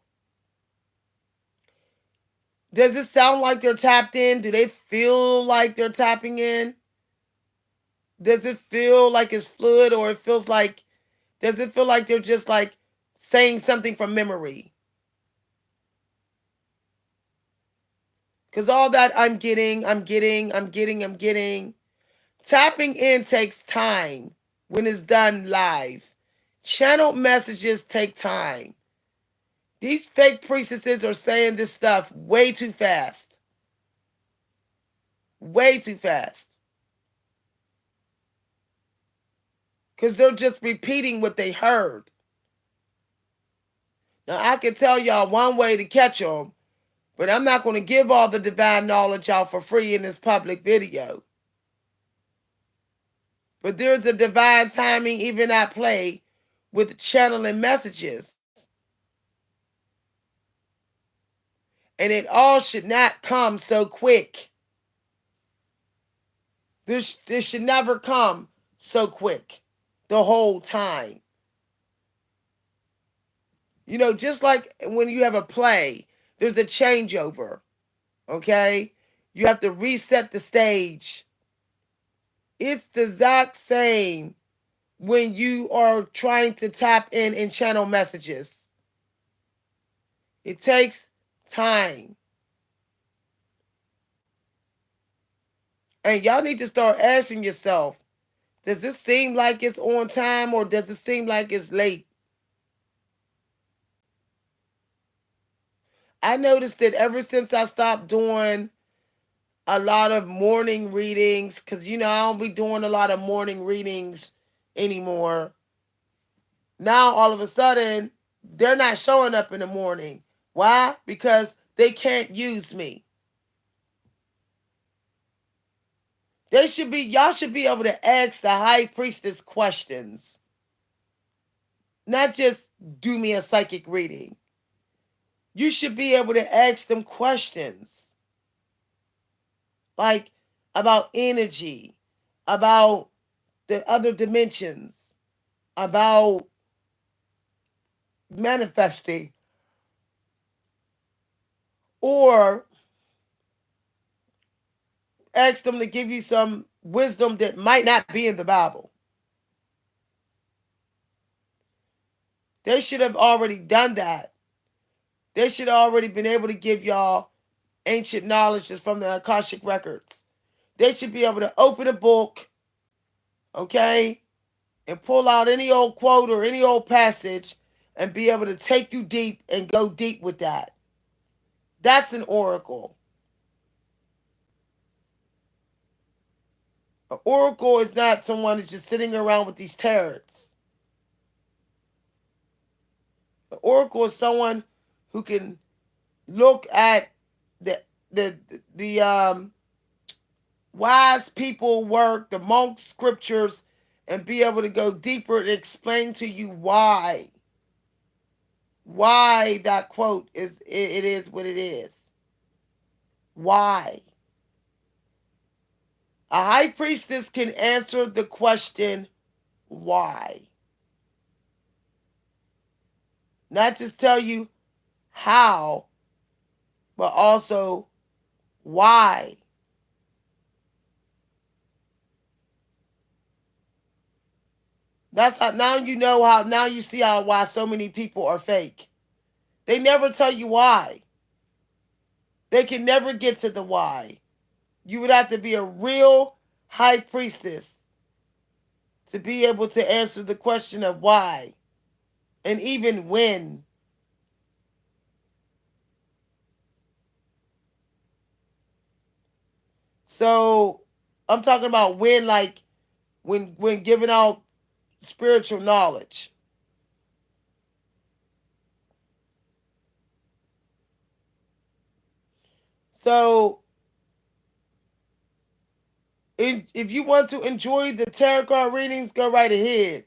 does it sound like they're tapped in? Do they feel like they're tapping in? Does it feel like it's fluid, or does it feel like they're just like saying something from memory? Because all that I'm getting. Tapping in takes time when it's done live. Channeled messages take time. These fake priestesses are saying this stuff way too fast. Way too fast. Because they're just repeating what they heard. Now, I can tell y'all one way to catch them, but I'm not going to give all the divine knowledge out for free in this public video. But there's a divine timing even at play with channeling messages. And it all should not come so quick. This should never come so quick the whole time. Just like when you have a play, there's a changeover. Okay? You have to reset the stage. It's the exact same when you are trying to tap in and channel messages. It takes time. And y'all need to start asking yourself, does this seem like it's on time, or does it seem like it's late? I noticed that ever since I stopped doing a lot of morning readings because I don't be doing a lot of morning readings anymore. Now all of a sudden they're not showing up in the morning. Why? Because they can't use me. Y'all should be able to ask the high priestess questions, not just do me a psychic reading. You should be able to ask them questions like about energy, about the other dimensions, about manifesting, or ask them to give you some wisdom that might not be in the Bible. They should have already done that. They should have already been able to give y'all ancient knowledge that's from the Akashic records. They should be able to open a book, okay, and pull out any old quote or any old passage and be able to take you deep and go deep with that. That's an oracle. An oracle is not someone who's just sitting around with these tarots. An oracle is someone who can look at the the the wise people work, the monk scriptures, and be able to go deeper and explain to you why that quote it is what it is. Why? A high priestess can answer the question why. Not just tell you how, but also why. That's how now you see why so many people are fake. They never tell you why. They can never get to the why. You would have to be a real high priestess to be able to answer the question of why and even when. So I'm talking about when, like when giving out spiritual knowledge. So if you want to enjoy the tarot card readings, go right ahead.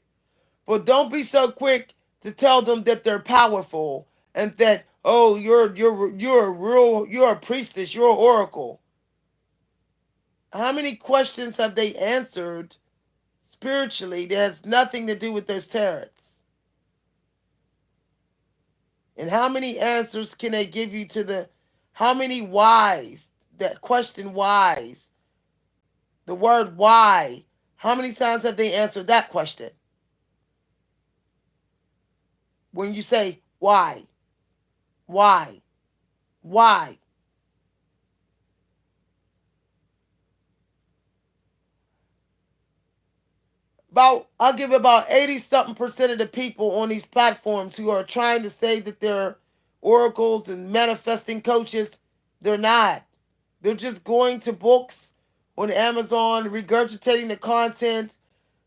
But don't be so quick to tell them that they're powerful and that you're a priestess, you're an oracle. How many questions have they answered spiritually that has nothing to do with those tarots? And how many answers can they give you to how many whys, that question whys, the word why, how many times have they answered that question? When you say why, why, why? I'll give about 80 something percent of the people on these platforms who are trying to say that they're oracles and manifesting coaches. They're not. They're just going to books on Amazon, regurgitating the content.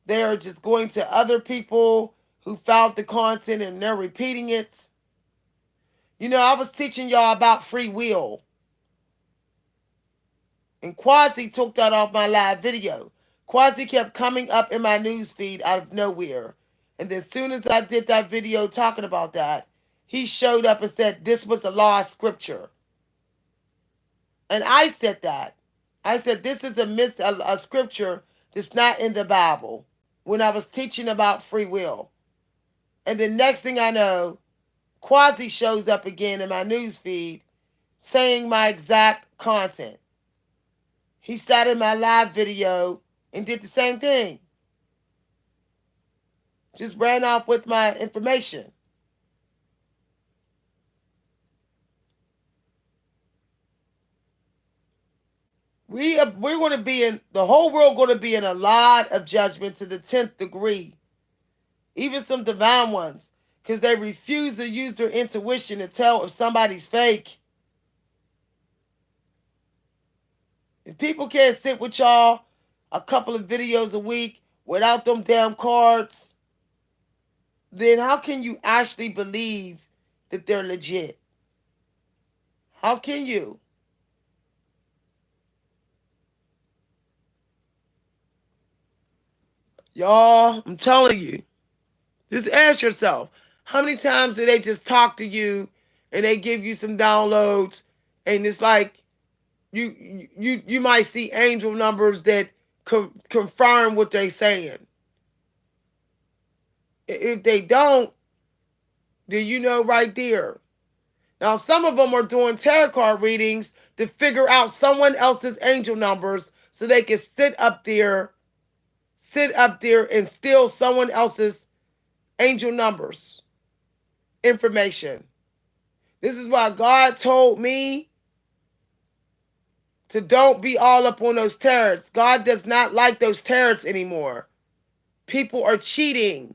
They are just going to other people who found the content and they're repeating it. I was teaching y'all about free will. And Quasi took that off my live video. Quasi kept coming up in my news feed out of nowhere. And then as soon as I did that video talking about that, he showed up and said this was a lost scripture. And I said that. I said this is a scripture that's not in the Bible when I was teaching about free will. And the next thing I know, Quasi shows up again in my news feed saying my exact content. He sat in my live video and did the same thing. Just ran off with my information. We're going to be in, the whole world going to be in a lot of judgment to the 10th degree. Even some divine ones. Because they refuse to use their intuition to tell if somebody's fake. If people can't sit with y'all a couple of videos a week without them damn cards, then how can you actually believe that they're legit? How can you? Y'all, I'm telling you. Just ask yourself, how many times do they just talk to you and they give you some downloads and it's like you might see angel numbers that confirm what they're saying. If they don't, then you know right there. Now, some of them are doing tarot card readings to figure out someone else's angel numbers so they can sit up there and steal someone else's angel numbers information. This is why God told me to don't be all up on those tarots. God does not like those tarots anymore. People are cheating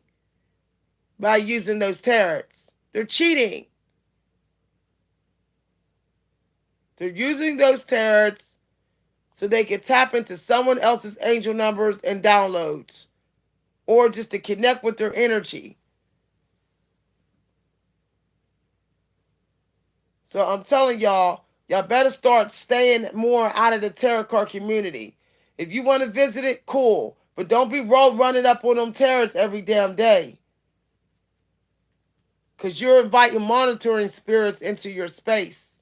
by using those tarots. They're cheating. They're using those tarots so they can tap into someone else's angel numbers and downloads, or just to connect with their energy. So I'm telling y'all better start staying more out of the tarot card community. If you want to visit it, cool. But don't be running up on them tarots every damn day. Because you're inviting monitoring spirits into your space.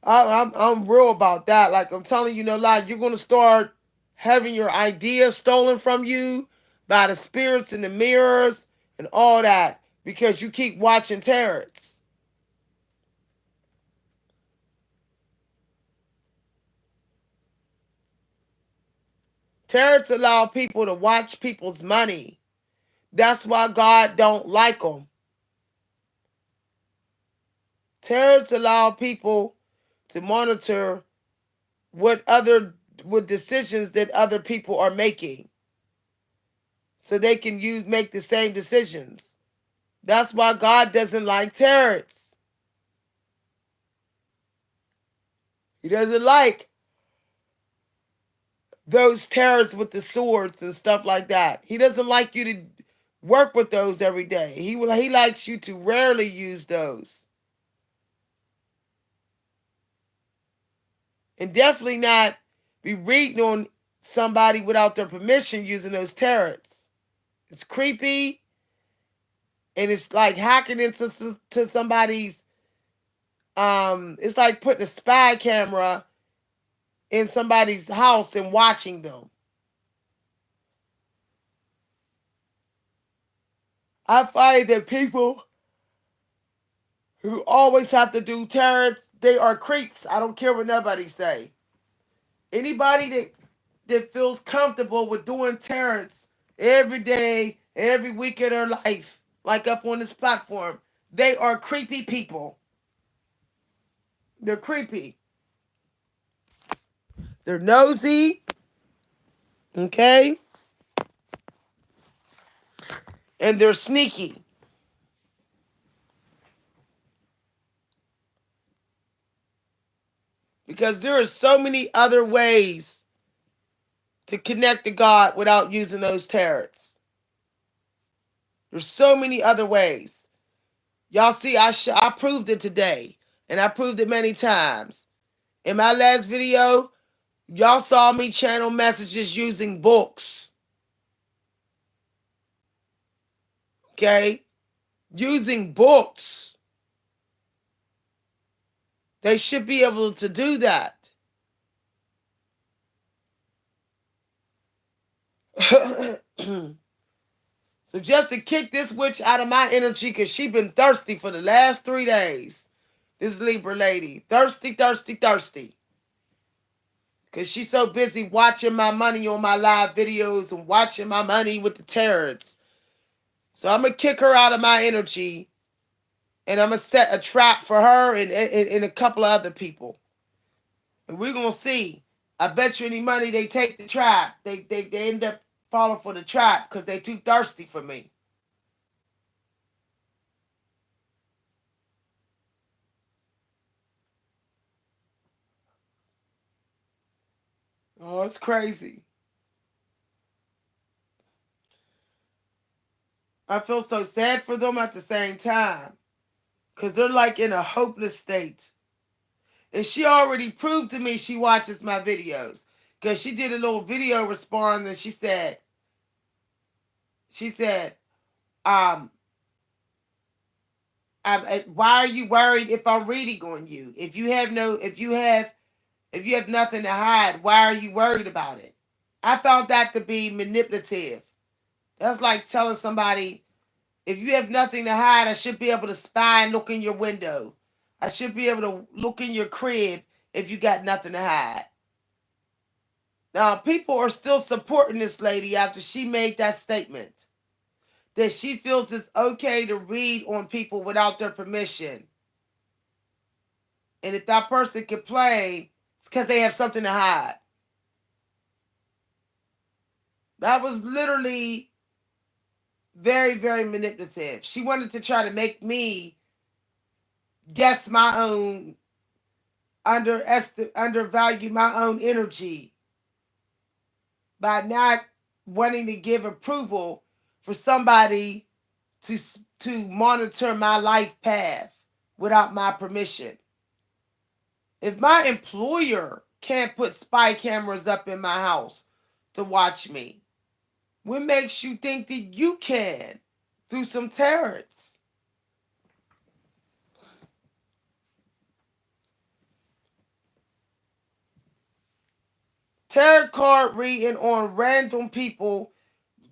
I'm real about that. Like I'm telling you no lie, you're going to start having your ideas stolen from you by the spirits in the mirrors and all that because you keep watching tarots. Tarots allow people to watch people's money. That's why God don't like them. Tarots allow people to monitor what decisions that other people are making, so they can make the same decisions. That's why God doesn't like tarots. He doesn't like those tarots with the swords and stuff like that. He doesn't like you to work with those every day. He likes you to rarely use those. And definitely not be reading on somebody without their permission using those tarots. It's creepy, and it's like hacking into somebody's. It's like putting a spy camera in somebody's house and watching them. I find that people who always have to do tarots, they are creeps. I don't care what nobody say. Anybody that feels comfortable with doing tarots every day, every week of their life, like up on this platform, they are creepy people. They're creepy. They're nosy, okay? And they're sneaky. Because there are so many other ways to connect to God without using those tarots. There's so many other ways. Y'all see, I proved it today, and I proved it many times. In my last video, y'all saw me channel messages using books. Okay? Using books. They should be able to do that. So just to kick this witch out of my energy, because she been thirsty for the last 3 days. This Libra lady. Thirsty, thirsty, thirsty. Because she's so busy watching my money on my live videos and watching my money with the tarots. So I'm going to kick her out of my energy. And I'm going to set a trap for her and a couple of other people. And we're going to see. I bet you any money they take the trap. They end up falling for the trap because they too thirsty for me. Oh, it's crazy. I feel so sad for them at the same time because they're like in a hopeless state. And she already proved to me she watches my videos because she did a little video response and she said, um, why are you worried if I'm reading on you? If you have nothing to hide, why are you worried about it? I found that to be manipulative. That's like telling somebody, if you have nothing to hide, I should be able to spy and look in your window. I should be able to look in your crib if you got nothing to hide. Now, people are still supporting this lady after she made that statement that she feels it's okay to read on people without their permission. And if that person complains, it's because they have something to hide. That was literally very, very manipulative. She wanted to try to make me guess my own, undervalue my own energy by not wanting to give approval for somebody to to monitor my life path without my permission. If my employer can't put spy cameras up in my house to watch me, what makes you think that you can through some tarots? Tarot card reading on random people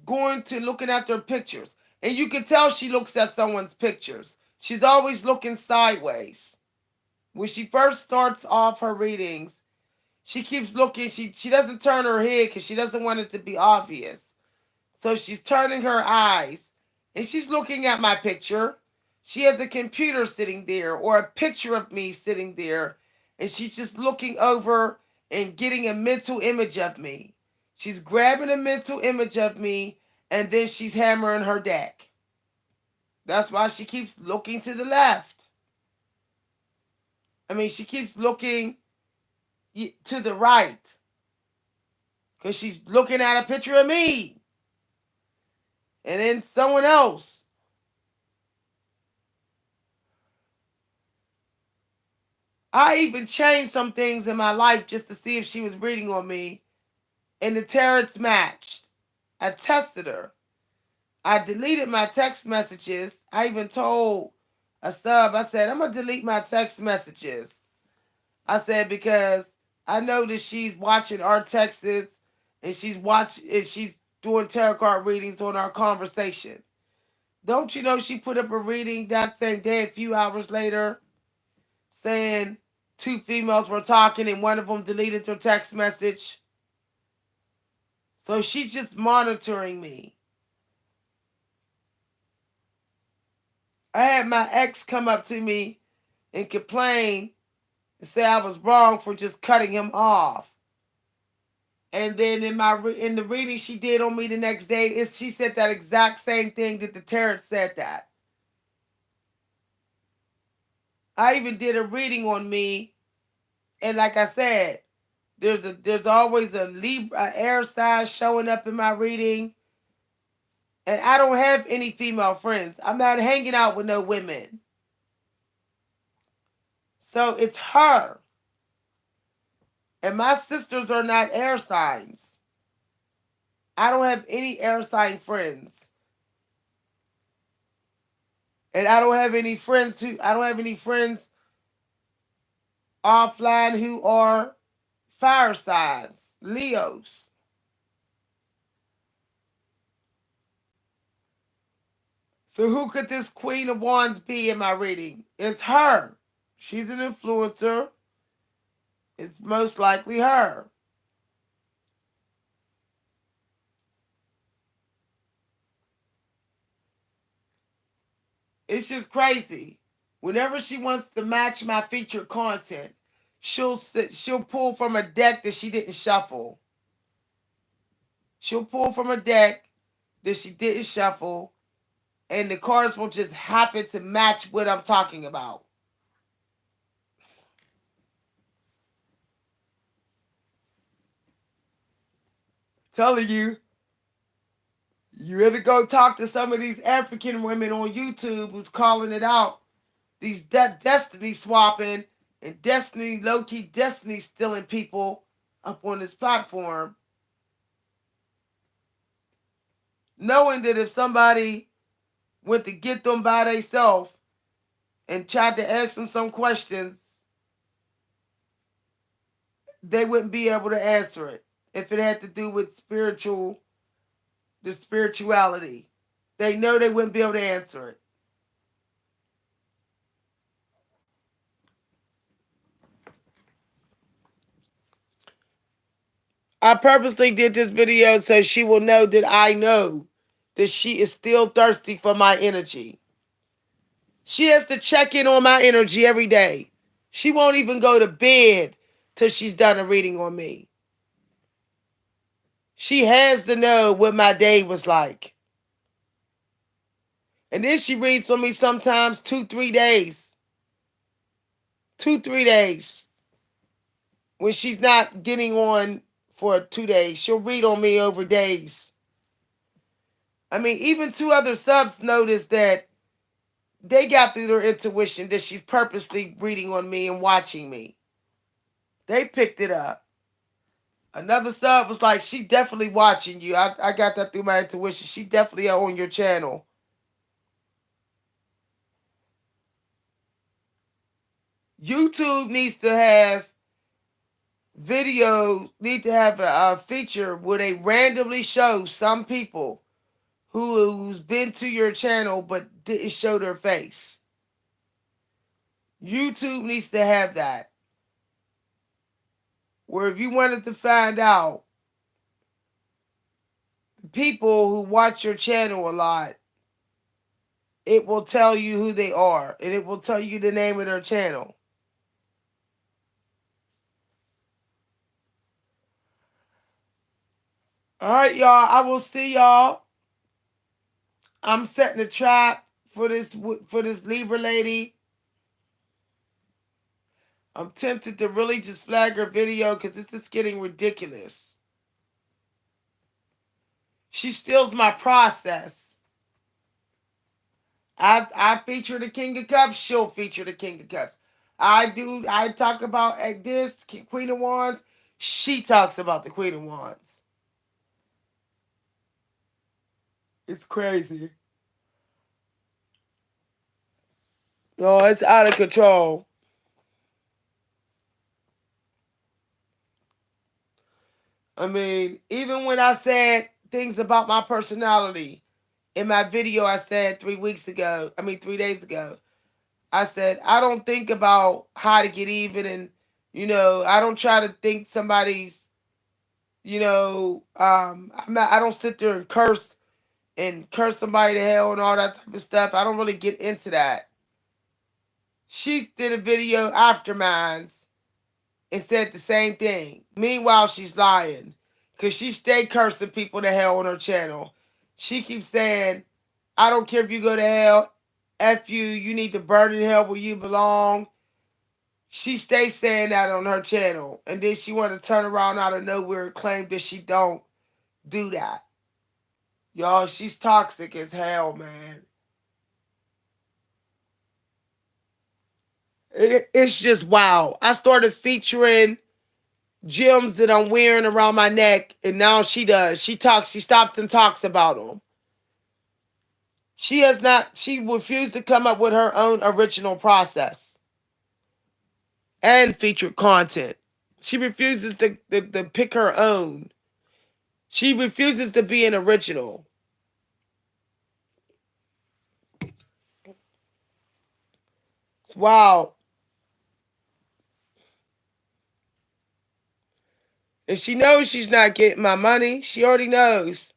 going to looking at their pictures. And you can tell she looks at someone's pictures. She's always looking sideways. When she first starts off her readings, she keeps looking. She doesn't turn her head because she doesn't want it to be obvious. So she's turning her eyes and she's looking at my picture. She has a computer sitting there or a picture of me sitting there, and she's just looking over and getting a mental image of me. She's grabbing a mental image of me and then she's hammering her deck. That's why she keeps looking to the left. I mean, she keeps looking to the right because she's looking at a picture of me and then someone else. I even changed some things in my life just to see if she was reading on me, and the tarots matched. I tested her. I deleted my text messages. I even told a sub, I said, I'm going to delete my text messages. I said, because I know that she's watching our texts and she's doing tarot card readings on our conversation. Don't you know she put up a reading that same day, a few hours later, saying two females were talking and one of them deleted their text message? So she's just monitoring me. I had my ex come up to me and complain and say I was wrong for just cutting him off. And then in the reading she did on me the next day, she said that exact same thing that the tarot said that. I even did a reading on me, and like I said, there's always a Libra air sign showing up in my reading. And I don't have any female friends. I'm not hanging out with no women. So it's her. And my sisters are not air signs. I don't have any air sign friends. And I don't have any friends offline who are fire signs, Leos. So who could this Queen of Wands be in my reading? It's her. She's an influencer. It's most likely her. It's just crazy. Whenever she wants to match my featured content, she'll pull from a deck that she didn't shuffle. She'll pull from a deck that she didn't shuffle, and the cards will just happen to match what I'm talking about. Telling you, you rather go talk to some of these African women on YouTube who's calling it out. These destiny swapping and destiny, low-key destiny stealing people up on this platform. Knowing that if somebody went to get them by themselves and tried to ask them some questions, they wouldn't be able to answer it if it had to do with the spirituality. They know they wouldn't be able to answer it. I purposely did this video so she will know that I know that she is still thirsty for my energy. She has to check in on my energy every day. She won't even go to bed till she's done a reading on me. She has to know what my day was like. And then she reads on me sometimes 2-3 days. 2-3 days. When she's not getting on for 2 days, she'll read on me over days. I mean, even 2 other subs noticed that they got through their intuition that she's purposely reading on me and watching me. They picked it up. Another sub was like, she definitely watching you. I got that through my intuition. She definitely on your channel. YouTube needs to have a feature where they randomly show some people who's been to your channel but didn't show their face. YouTube needs to have that. Where if you wanted to find out people who watch your channel a lot, it will tell you who they are and it will tell you the name of their channel. All right, y'all. I will see y'all. I'm setting a trap for this Libra lady. I'm tempted to really just flag her video because this is getting ridiculous. She steals my process. I feature the King of Cups. She'll feature the King of Cups. I talk about this Queen of Wands. She talks about the Queen of Wands. It's crazy. No, it's out of control. I mean, even when I said things about my personality in my video I said 3 days ago, I said, I don't think about how to get even and, I don't try to think somebody's, I don't sit there and curse somebody to hell and all that type of stuff. I don't really get into that. She did a video after mine's and said the same thing. Meanwhile, she's lying because she stayed cursing people to hell on her channel. She keeps saying, I don't care if you go to hell. F you. You need to burn in hell where you belong. She stays saying that on her channel. And then she want to turn around out of nowhere and claim that she don't do that. Y'all, she's toxic as hell, man. It's just wow. I started featuring gems that I'm wearing around my neck, and now she does. She stops and talks about them. She refused to come up with her own original process and featured content. She refuses to pick her own. She refuses to be an original. It's wild. And she knows she's not getting my money. She already knows.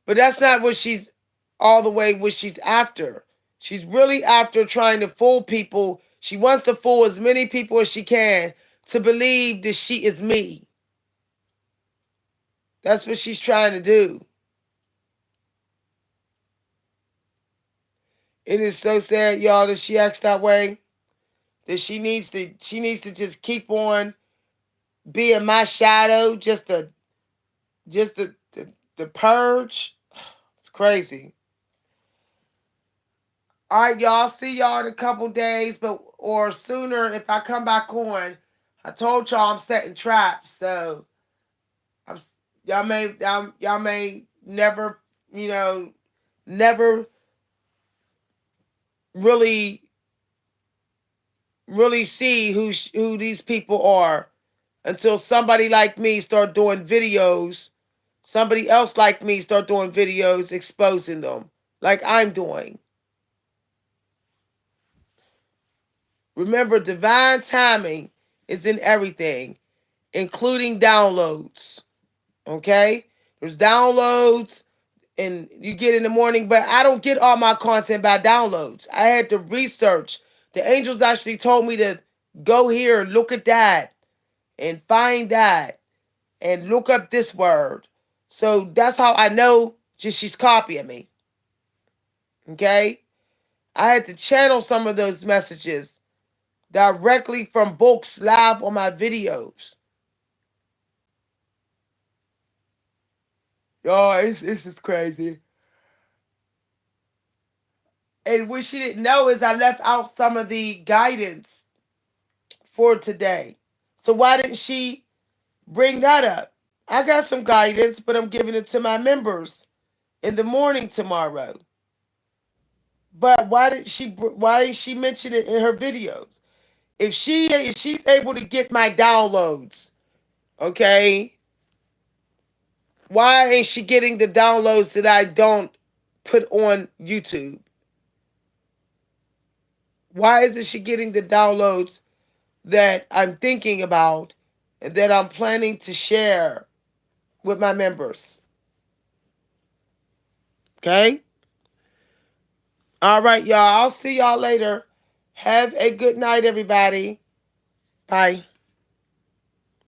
But that's not what she's what she's after. She's really after trying to fool people. She wants to fool as many people as she can to believe that she is me. That's what she's trying to do. It is so sad, y'all, that she acts that way. That she needs to just keep on be in my shadow just to purge. It's crazy. All right, y'all. See y'all in a couple days, but or sooner if I come back on. I told y'all I'm setting traps, so I'm y'all may never you know never really really see who these people are until somebody like me start doing videos. Somebody else like me start doing videos exposing them, like I'm doing. Remember, divine timing is in everything, including downloads. Okay? There's downloads and you get in the morning, but I don't get all my content by downloads. I had to research. The angels actually told me to go here, look at that, and find that, and look up this word. So that's how I know just she's copying me. Okay? I had to channel some of those messages directly from books live on my videos. Y'all, this is crazy. And what she didn't know is I left out some of the guidance for today. So why didn't she bring that up? I got some guidance, but I'm giving it to my members in the morning tomorrow. But why didn't she mention it in her videos? If she's able to get my downloads, okay, why ain't she getting the downloads that I don't put on YouTube? Why isn't she getting the downloads that I'm thinking about and that I'm planning to share with my members? Okay? All right, y'all. I'll see y'all later. Have a good night, everybody. Bye.